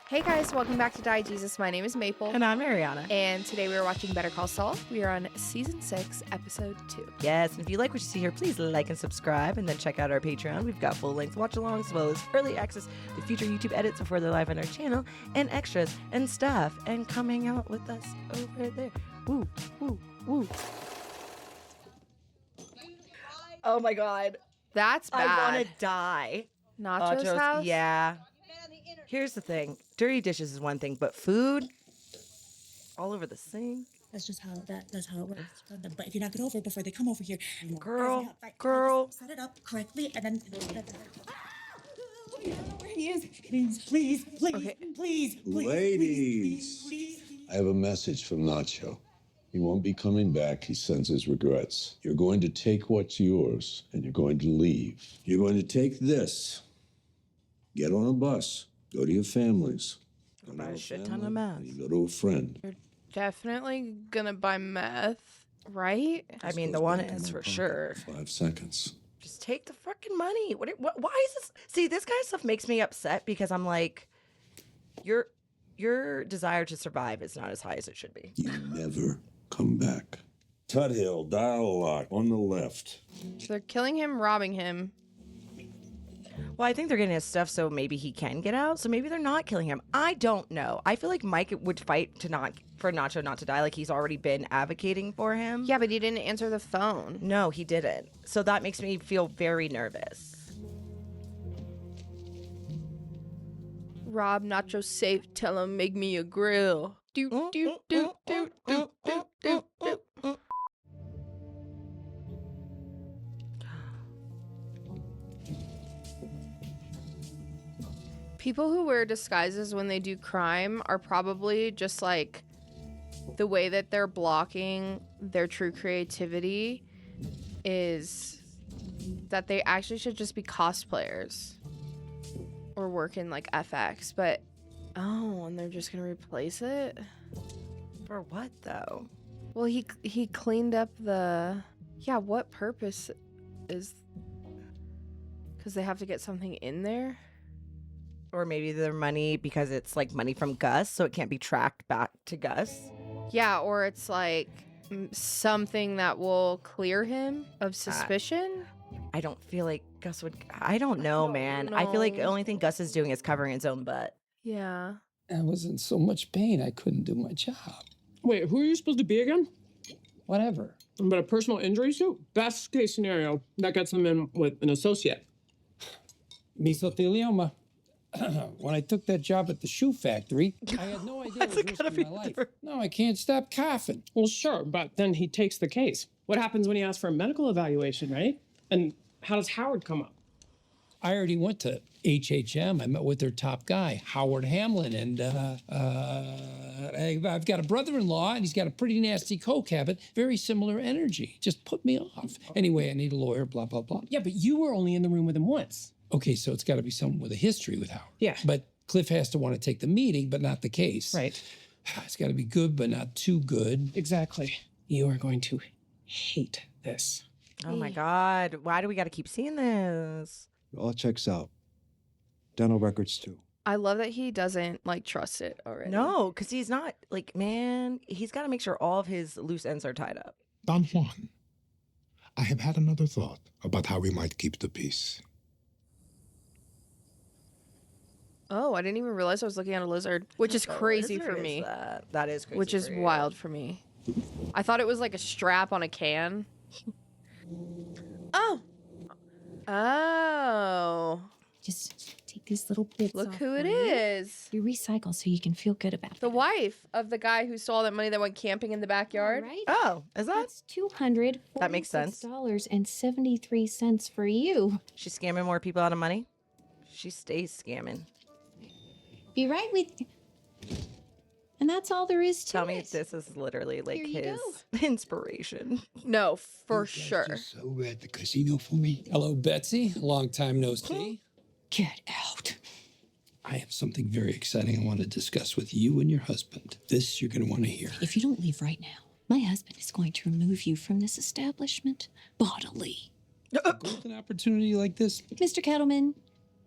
Hey guys, welcome back to Diegesis. My name is Maple. And I'm Arianna. And today we are watching Better Call Saul. We are on Season 6, Episode 2. Yes, and if you like what you see here, please like and subscribe, and then check out our Patreon. We've got full-length watch-alongs, as well as early access to future YouTube edits before they're live on our channel, and extras and stuff. And come hang out with us over there. Woo, woo, woo. Oh my God. That's bad. I want to die. Nacho's house? Yeah. Here's the thing. Dirty dishes is one thing, but food all over the sink. That's just how that's how it works. But if you knock it over before they come over here, Girl. set it up correctly, and then. I don't know where he is. Please, Okay. please. Ladies, please. I have a message from Nacho. He won't be coming back. He sends his regrets. You're going to take what's yours, and you're going to leave. You're going to take this, get on a bus, go to your families. Go Buy to a shit family, ton of meth. and you go to a friend. You're definitely gonna buy meth, right? I mean, Goes the one back in is my for pocket sure. in 5 seconds. Just take the fucking money. Why is this? See, this kind of stuff makes me upset because I'm like, your desire to survive is not as high as it should be. You never come back. Tut Hill, dial lock on the left. So they're killing him, robbing him. Well, I think they're getting his stuff so maybe he can get out. So maybe they're not killing him. I don't know. I feel like Mike would fight for Nacho not to die. Like he's already been advocating for him. Yeah, but he didn't answer the phone. No, he didn't. So that makes me feel very nervous. Rob Nacho safe. Tell him make me a grill. Do do do do do do do do. People who wear disguises when they do crime are probably just like the way that they're blocking their true creativity is that they actually should just be cosplayers or work in like FX, but and they're just gonna replace it. For what though? Well, he cleaned up the what purpose is, because they have to get something in there. Or maybe their money because it's like money from Gus, so it can't be tracked back to Gus. Yeah, or it's like something that will clear him of suspicion. I don't feel like Gus would. I don't know, man. I feel like the only thing Gus is doing is covering his own butt. Yeah. I was in so much pain I couldn't do my job. Wait, who are you supposed to be again? Whatever. But a personal injury suit? Best case scenario, that gets them in with an associate. Mesothelioma. When I took that job at the shoe factory, I had no idea it was risking my life. No, I can't stop coughing. Well, sure, but then he takes the case. What happens when he asks for a medical evaluation, right? And how does Howard come up? I already went to HHM. I met with their top guy, Howard Hamlin, and I've got a brother-in-law, and he's got a pretty nasty coke habit, very similar energy. Just put me off. Anyway, I need a lawyer, blah, blah, blah. Yeah, but you were only in the room with him once. Okay, so it's got to be someone with a history with Howard. Yeah. But Cliff has to want to take the meeting, but not the case. Right. It's got to be good, but not too good. Exactly. You are going to hate this. Oh my God. Why do we got to keep seeing this? It all checks out. Dental records too. I love that he doesn't like trust it already. No, because he's not like, man, he's got to make sure all of his loose ends are tied up. Don Juan, I have had another thought about how we might keep the peace. Oh, I didn't even realize I was looking at a lizard, which is crazy for me. That is crazy. Which is for you. wild for me. I thought it was like a strap on a can. Oh. Oh. Just take these little bits. Look off who it for you. is. You recycle so you can feel good about it. The wife of the guy who stole that money that went camping in the backyard. Right? Oh, is that? That's $246 That makes sense. $73 for you. She's scamming more people out of money? She stays scamming. Be right with you. And that's all there is to Tell it. me this is literally like Here you his inspiration. No, for You guys sure. just so at the casino for me. Hello, Betsy. Long time no see. Get out. I have something very exciting I want to discuss with you and your husband. This you're going to want to hear. If you don't leave right now, my husband is going to remove you from this establishment bodily. A golden opportunity like this, Mr. Kettleman,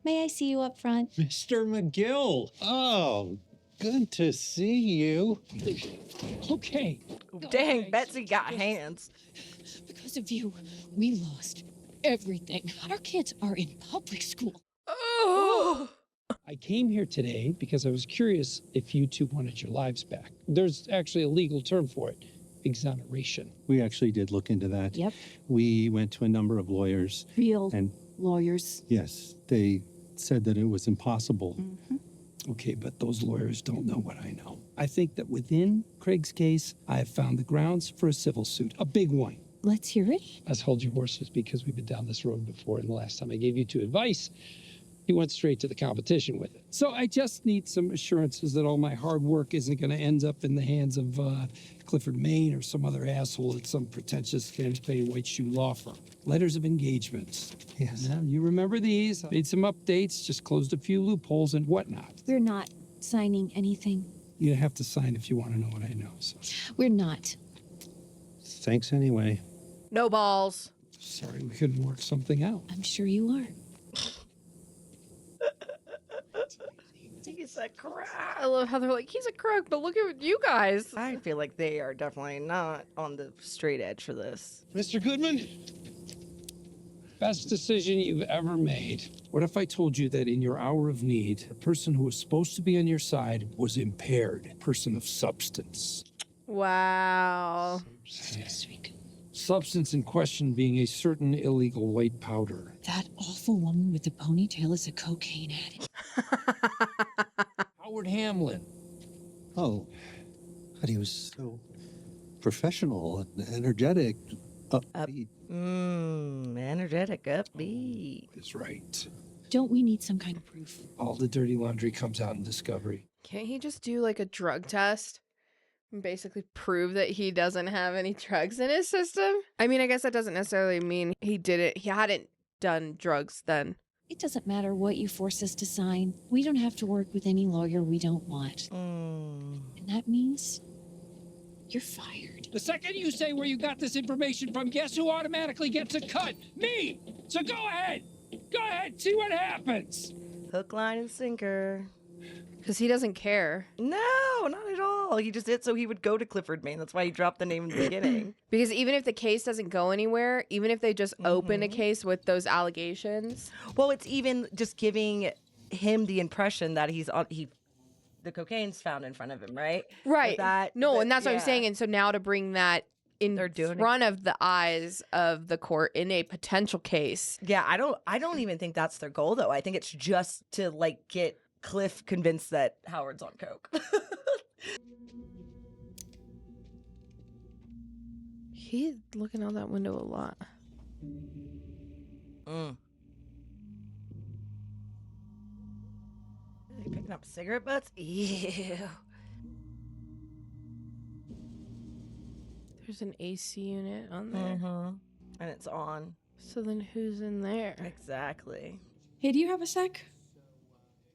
May I see you up front? Mr. McGill. Oh, good to see you. Okay. Dang, Betsy got hands. Because of you, we lost everything. Our kids are in public school. Oh. I came here today because I was curious if you two wanted your lives back. There's actually a legal term for it, exoneration. We actually did look into that. Yep. We went to a number of lawyers. Real And lawyers. yes, they said that it was impossible. Okay, but those lawyers don't know what I know. I think that within Craig's case, I have found the grounds for a civil suit, a big one. Let's hear it. Let's hold your horses because we've been down this road before, and the last time I gave you two advice, you went straight to the competition with it. So I just need some assurances that all my hard work isn't going to end up in the hands of Clifford Maine or some other asshole at some pretentious fancy white shoe law firm. Letters of engagements. Yes. Now, you remember these? Made some updates, just closed a few loopholes and whatnot. We're not signing anything. You have to sign if you want to know what I know. So. We're not. Thanks anyway. No balls. Sorry we couldn't work something out. I'm sure you are. He's a crook. I love how they're like, he's a crook, but look at you guys. I feel like they are definitely not on the straight edge for this. Mr. Goodman? Best decision you've ever made. What if I told you that in your hour of need, the person who was supposed to be on your side was impaired, person of substance? Wow. Substance in question being a certain illegal white powder. That awful woman with the ponytail is a cocaine addict. Howard Hamlin. Oh, but he was so professional and energetic. Upbeat. Energetic, upbeat. Is right. Don't we need some kind of proof? All the dirty laundry comes out in discovery. Can't he just do like a drug test and basically prove that he doesn't have any drugs in his system? I mean, I guess that doesn't necessarily mean he hadn't done drugs then. It doesn't matter what you force us to sign. We don't have to work with any lawyer we don't want. And that means you're fired. The second you say where you got this information from, guess who automatically gets a cut? Me! So go ahead! Go ahead, see what happens! Hook, line, and sinker. Because he doesn't care. No, not at all. He just did so he would go to Clifford Maine. That's why he dropped the name in the beginning. Because even if the case doesn't go anywhere, even if they just open a case with those allegations. Well, it's even just giving him the impression that the cocaine's found in front of him, right? Right. And that's what I'm yeah. saying. And so now to bring that in front of the eyes of the court in a potential case. Yeah, I don't even think that's their goal though. I think it's just to like get Cliff convinced that Howard's on coke. He's looking out that window a lot. Are you picking up cigarette butts? Ew. There's an AC unit on there. And it's on. So then who's in there? Exactly. Hey, do you have a sec?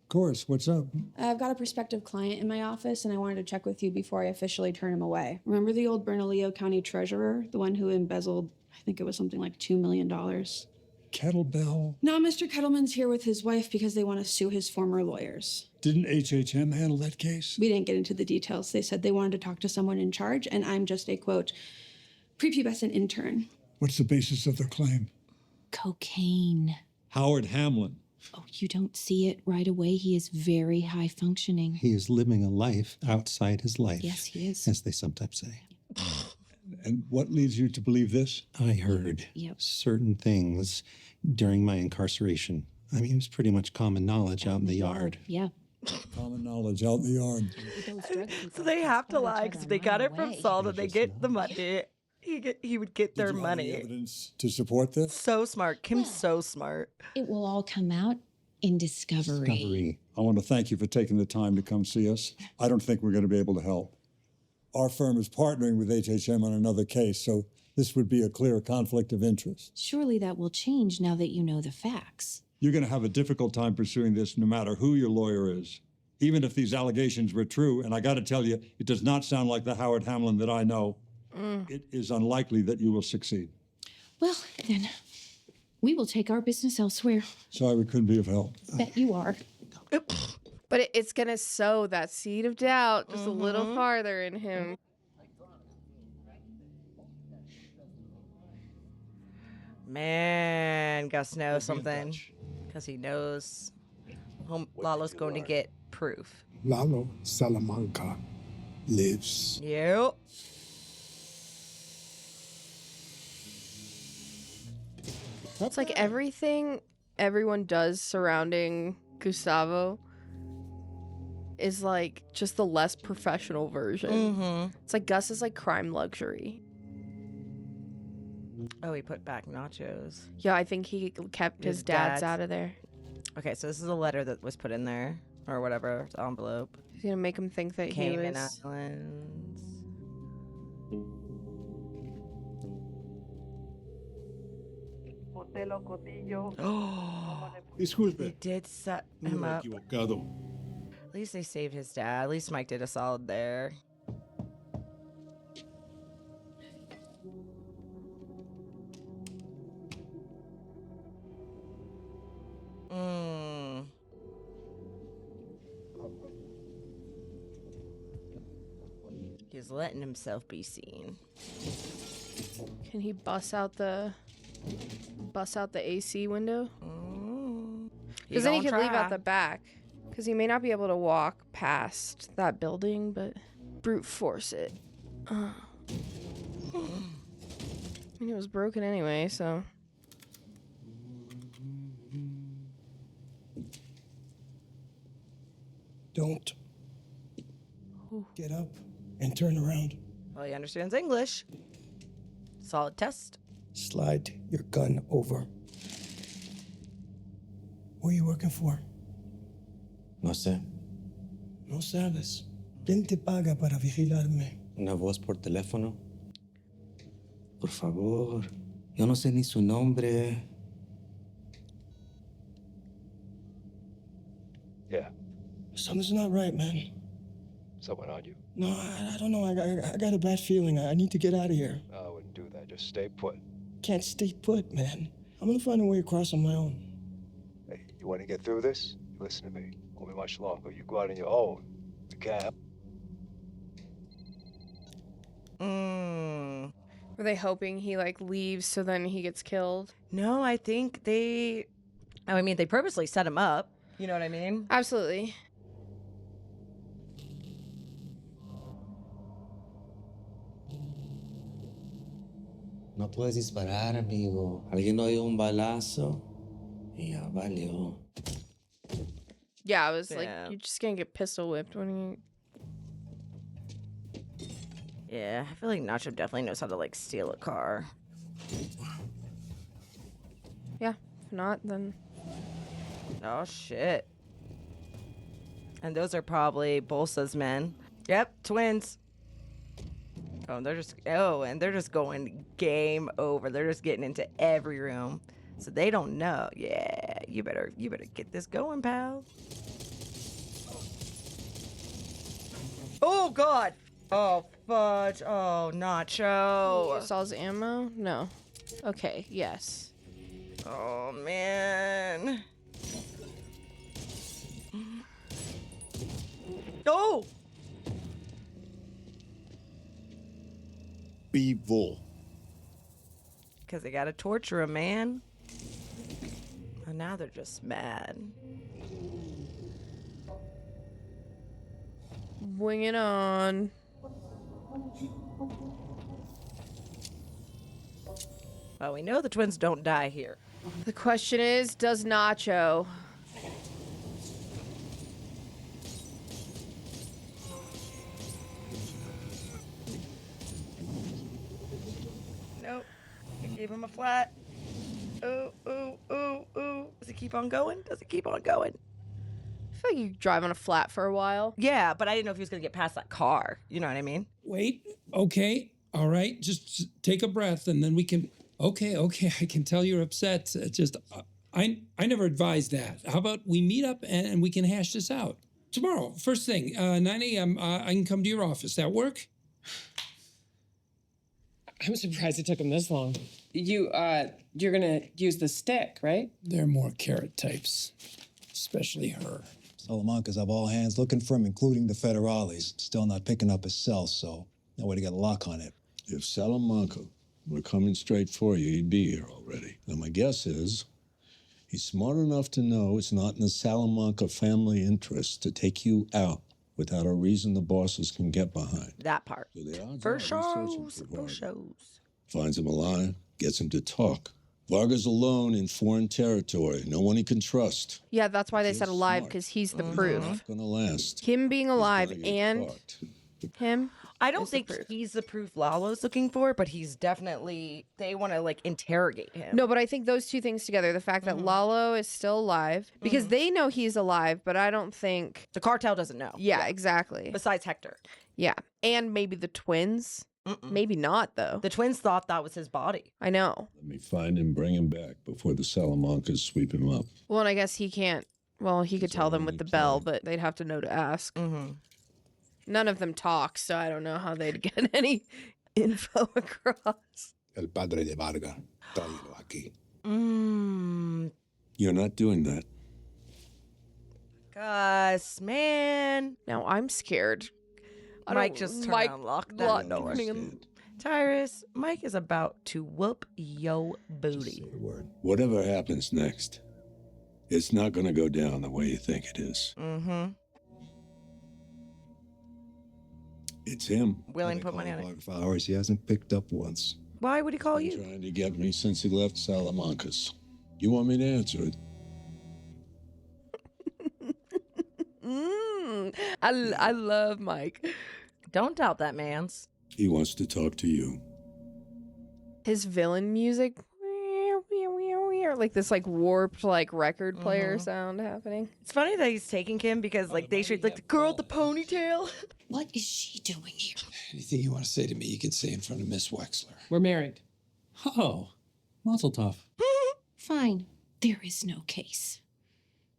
Of course, what's up? I've got a prospective client in my office, and I wanted to check with you before I officially turn him away. Remember the old Bernalillo County treasurer? The one who embezzled, I think it was something like $2 million? Kettlebell? No, Mr. Kettleman's here with his wife because they want to sue his former lawyers. Didn't HHM handle that case? We didn't get into the details. They said they wanted to talk to someone in charge, and I'm just a, quote, prepubescent intern. What's the basis of their claim? Cocaine. Howard Hamlin. Oh, you don't see it right away. He is very high functioning. He is living a life outside his life. Yes, he is. As they sometimes say. And what leads you to believe this? I heard certain things during my incarceration. I mean, it was pretty much common knowledge out in the yard. Yeah. Common knowledge out in the yard. So they have to lie because they got it from Saul that they get the money. He would get their money. Evidence to support this? So smart. Kim's so smart. It will all come out in discovery. I want to thank you for taking the time to come see us. I don't think we're going to be able to help. Our firm is partnering with HHM on another case, so this would be a clear conflict of interest. Surely that will change now that you know the facts. You're going to have a difficult time pursuing this no matter who your lawyer is. Even if these allegations were true, and I got to tell you, it does not sound like the Howard Hamlin that I know. It is unlikely that you will succeed. Well, then, We will take our business elsewhere. Sorry we couldn't be of help. Bet you are. But it's going to sow that seed of doubt just a little farther in him. Man, Gus knows something. Because he knows Lalo's going to get proof. Lalo Salamanca lives. Yep. It's like everything everyone does surrounding Gustavo is like just the less professional version. It's like Gus is like crime luxury. Oh, he put back nachos. Yeah, I think he kept his dad's out of there. Okay, so this is a letter that was put in there, or whatever, envelope. He's gonna make him think that Cayman he was... Islands. Disculpe. They did set him up. At least they saved his dad. At least Mike did a solid there. He's letting himself be seen. Can he bust out the AC window? Because then he could leave out the back. Because he may not be able to walk past that building, but brute force it. I mean, it was broken anyway, so... Don't get up and turn around. Well, he understands English. Solid test. Slide your gun over. Who are you working for? No sé. No sabes. ¿Quién te paga para vigilarme? Una voz por teléfono. Por favor. Yo no sé ni su nombre. Yeah. Something's not right, man. Someone on you? No, I don't know. I got a bad feeling. I need to get out of here. I wouldn't do that. Just stay put. Can't stay put, man. I'm gonna find a way across on my own. Hey, you want to get through this? Listen to me. Won't be much longer. You go out on your own. You can't. Were they hoping he like leaves so then he gets killed? No, I think they... I mean, they purposely set him up. You know what I mean? Absolutely. No puedes disparar, amigo. Alguien oyó un balazo y ya valió. Yeah, I was like, you're just gonna get pistol whipped when you... Yeah, I feel like Nacho definitely knows how to, like, steal a car. Yeah, if not, then... Oh, shit. And those are probably Bolsa's men. Yep, twins. Oh, and they're just going game over. They're just getting into every room. So they don't know. Yeah, you better get this going, pal. Oh, God. Oh, fudge. Oh, Nacho. Saul's ammo? No. Okay, yes. Oh, man. Oh! Vivo. Because they gotta torture him, man. And now they're just mad. Wing it on. Well, we know the twins don't die here. The question is, does Nacho? Nope. I gave him a flat. Ooh, ooh, ooh, ooh. Does it keep on going? Does it keep on going? I feel like you drive on a flat for a while. Yeah, but I didn't know if he was gonna get past that car. You know what I mean? Wait, okay, all right, just take a breath and then we can, okay, I can tell you're upset. I never advised that. How about we meet up and we can hash this out? Tomorrow, first thing, 9 a.m., I can come to your office. That work? I'm surprised it took him this long. You're gonna use the stick, right? They're more carrot types, especially her. Salamanca's up all hands looking for him, including the federales. Still not picking up his cell, so no way to get a lock on it. If Salamanca were coming straight for you, he'd be here already. Now, my guess is he's smart enough to know it's not in the Salamanca family interest to take you out without a reason the bosses can get behind. That part. So the odds For are he's searching shows. for For Varga. shows. Finds him alive, gets him to talk. Varga's alone in foreign territory. No one he can trust. Yeah, that's why they said alive, because he's the proof. Not gonna last. Him being alive gonna get and caught. him. I don't is the think proof. he's the proof Lalo's looking for, but he's definitely, they want to like interrogate him. No, but I think those two things together, the fact that Lalo is still alive, because they know he's alive, but I don't think... The cartel doesn't know. Yeah, exactly. Besides Hector. Yeah. And maybe the twins. Maybe not, though. The twins thought that was his body. I know. Let me find him, bring him back before the Salamancas sweep him up. Well, and I guess he can't... Well, he could tell them with the bell, but they'd have to know to ask. None of them talk, so I don't know how they'd get any info across. El padre de Varga. Tráelo aquí. You're not doing that. Gus, man. Now I'm scared. Mike just turned on lockdown. Tyrus, Mike is about to whoop yo booty. Whatever happens next, it's not gonna go down the way you think it is. It's him. Willing to put money on it. For hours he hasn't picked up once. Why would he call Been you? trying to get me since he left Salamancas. You want me to answer it? I love Mike. Don't doubt that man's. He wants to talk to you. His villain music, like this like warped like record player sound happening. It's funny that he's taking Kim because like they should like the girl with the ponytail. What is she doing here? Anything you want to say to me, you can say in front of Miss Wexler. We're married. Oh, mazel tov. Fine. There is no case.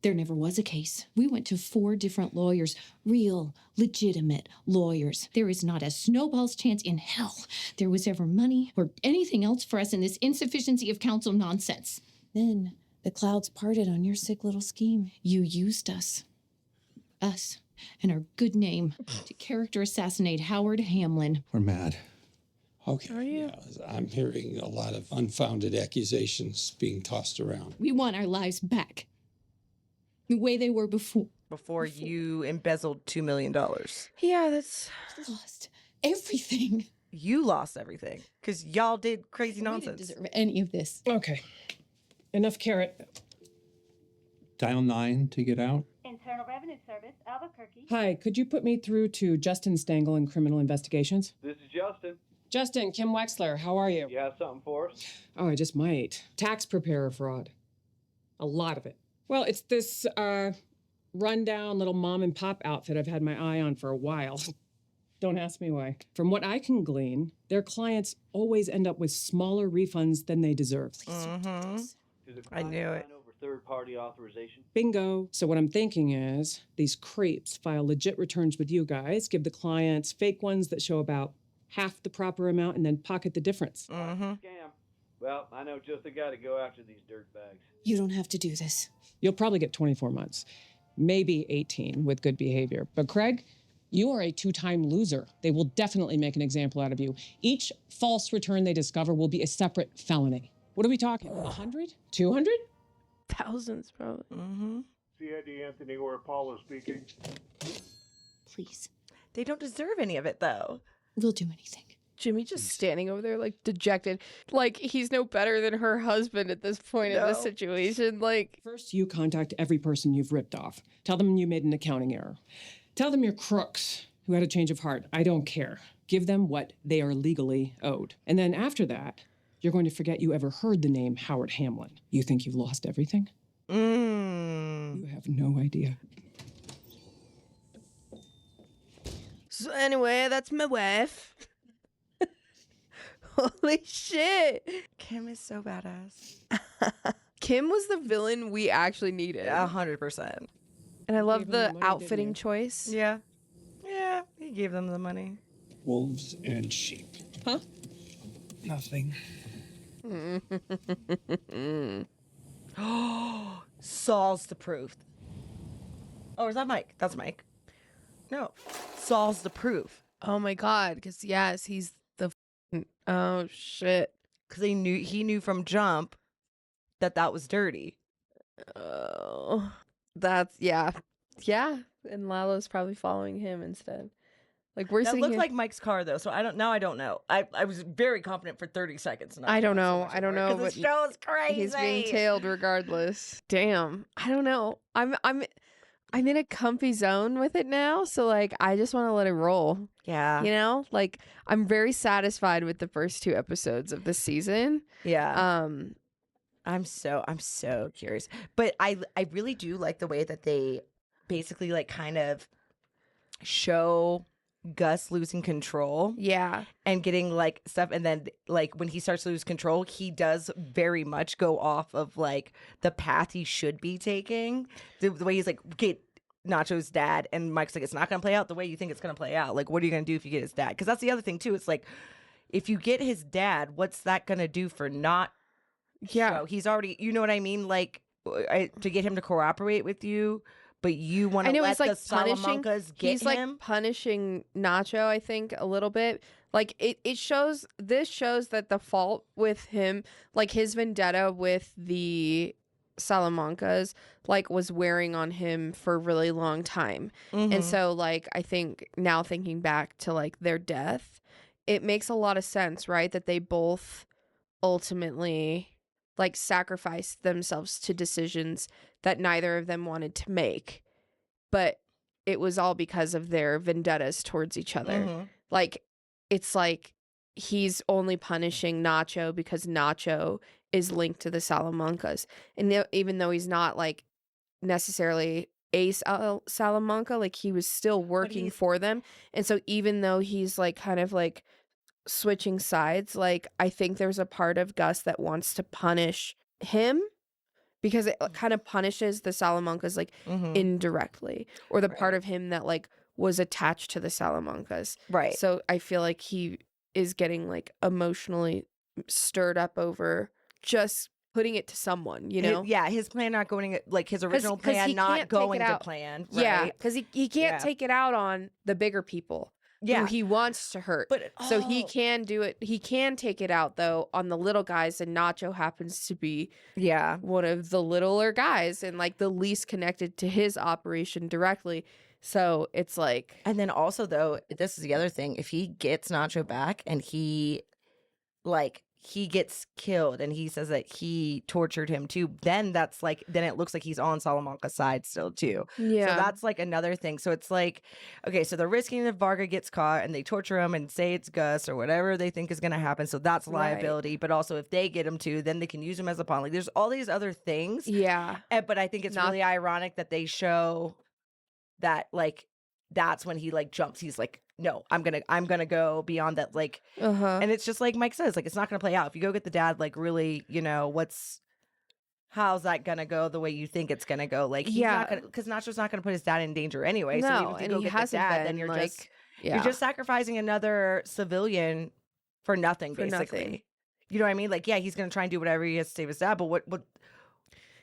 There never was a case. We went to 4 different lawyers, real, legitimate lawyers. There is not a snowball's chance in hell there was ever money or anything else for us in this insufficiency of counsel nonsense. Then the clouds parted on your sick little scheme. You used us, and our good name to character assassinate Howard Hamlin. We're mad. Okay. Are you? Yeah, I'm hearing a lot of unfounded accusations being tossed around. We want our lives back. The way they were before. Before you embezzled $2 million. Yeah, that's Lost everything. You lost everything because y'all did crazy We didn't nonsense. deserve any of this. Okay. Enough carrot. Dial 9 to get out. Internal Revenue Service, Albuquerque. Hi, could you put me through to Justin Stengel in Criminal Investigations? This is Justin. Justin, Kim Wexler, how are you? You have something for us? Oh, I just might. Tax preparer fraud. A lot of it. Well, it's this rundown little mom and pop outfit I've had my eye on for a while. Don't ask me why. From what I can glean, their clients always end up with smaller refunds than they deserve. I knew it. Over third-party authorization. Bingo. So what I'm thinking is these creeps file legit returns with you guys, give the clients fake ones that show about half the proper amount, and then pocket the difference. Scam. Well, I know just the guy to go after these dirtbags. You don't have to do this. You'll probably get 24 months, maybe 18 with good behavior. But Craig, you are a 2-time loser. They will definitely make an example out of you. Each false return they discover will be a separate felony. What are we talking? 100? 200? thousands, probably. CID Anthony or Apollo speaking. Please. They don't deserve any of it though. We'll do anything. Jimmy just standing over there like dejected, like he's no better than her husband at this point in this situation. Like, first you contact every person you've ripped off. Tell them you made an accounting error. Tell them you're crooks who had a change of heart. I don't care. Give them what they are legally owed. And then after that, you're going to forget you ever heard the name Howard Hamlin. You think you've lost everything? You have no idea. so anyway, that's my wife. Holy shit. Kim is so badass. Kim was the villain we actually needed. 100%. And I love Gave him the the money, outfitting didn't you? choice. Yeah. Yeah, he gave them the money. Wolves and sheep. Huh? Nothing. Saul's the proof. Oh, is that Mike? That's Mike. No, Saul's the proof. Oh my God, because yes, he's the oh shit. Because he knew from jump that was dirty. Oh, that's yeah. And Lalo's probably following him instead. Like we're That sitting looked here. like Mike's car though, so I don't know. I was very confident for 30 seconds. I don't know. But But the show is crazy. he's being tailed regardless. Damn. I don't know. I'm in a comfy zone with it now, so like I just want to let it roll. Yeah. You know? Like I'm very satisfied with the first 2 episodes of this season. Yeah. I'm so curious. But I really do like the way that they basically like kind of show Gus losing control. Yeah. And getting like stuff, and then like when he starts to lose control, he does very much go off of like the path he should be taking. The way he's like, get Nacho's dad, and Mike's like, it's not gonna play out the way you think it's gonna play out. Like, what are you gonna do if you get his dad? Because that's the other thing too. It's like, if you get his dad, what's that gonna do for not? Yeah, he's already, you know what I mean? Like, to get him to cooperate with you. But you want to let he's, like, the Salamancas get he's him? like punishing Nacho, I think, a little bit. Like this shows that the fault with him, like his vendetta with the Salamancas, like was wearing on him for a really long time. And so like I think now thinking back to like their death, it makes a lot of sense, right? That they both ultimately like sacrificed themselves to decisions that neither of them wanted to make, but it was all because of their vendettas towards each other. Like it's like he's only punishing Nacho because Nacho is linked to the Salamancas, and even though he's not like necessarily a Salamanca, like he was still working for them. And so even though he's like kind of like switching sides, like I think there's a part of Gus that wants to punish him because it kind of punishes the Salamancas like indirectly, or the part of him that like was attached to the Salamancas. Right. So I feel like he is getting like emotionally stirred up over just putting it to someone, you know? His plan not going, like his original plan not going to plan. Right? Yeah, because he can't take it out on the bigger people. Who he wants to hurt. But so he can do it. He can take it out though on the little guys, and Nacho happens to be one of the littler guys and like the least connected to his operation directly. So it's like, and then also though, this is the other thing. If he gets Nacho back and he gets killed and he says that he tortured him too, then that's like, then it looks like he's on Salamanca's side still too. Yeah. So that's like another thing. So it's like, okay, so they're risking that Varga gets caught and they torture him and say it's Gus or whatever they think is going to happen. So that's liability. Right. But also if they get him too, then they can use him as a pawn. Like there's all these other things. Yeah. But I think it's really ironic that they show that like, that's when he like jumps. He's like, no, I'm gonna go beyond that. Like, and it's just like Mike says, like, it's not gonna play out. If you go get the dad, like, really, you know, how's that gonna go the way you think it's gonna go? Like, he's not gonna, because Nacho's not gonna put his dad in danger anyway. No, so even if you go get the dad, then you're like, you're just sacrificing another civilian for nothing, basically. Nothing. You know what I mean? Like, yeah, he's gonna try and do whatever he has to save his dad, but what?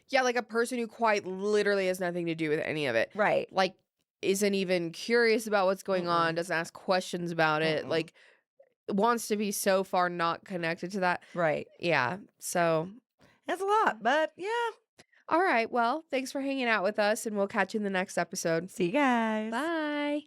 Yeah, like a person who quite literally has nothing to do with any of it. Right. Like, isn't even curious about what's going on, doesn't ask questions about it, like wants to be so far not connected to that. Right. Yeah. So that's a lot, but yeah. All right. Well, thanks for hanging out with us, and we'll catch you in the next episode. See you guys. Bye.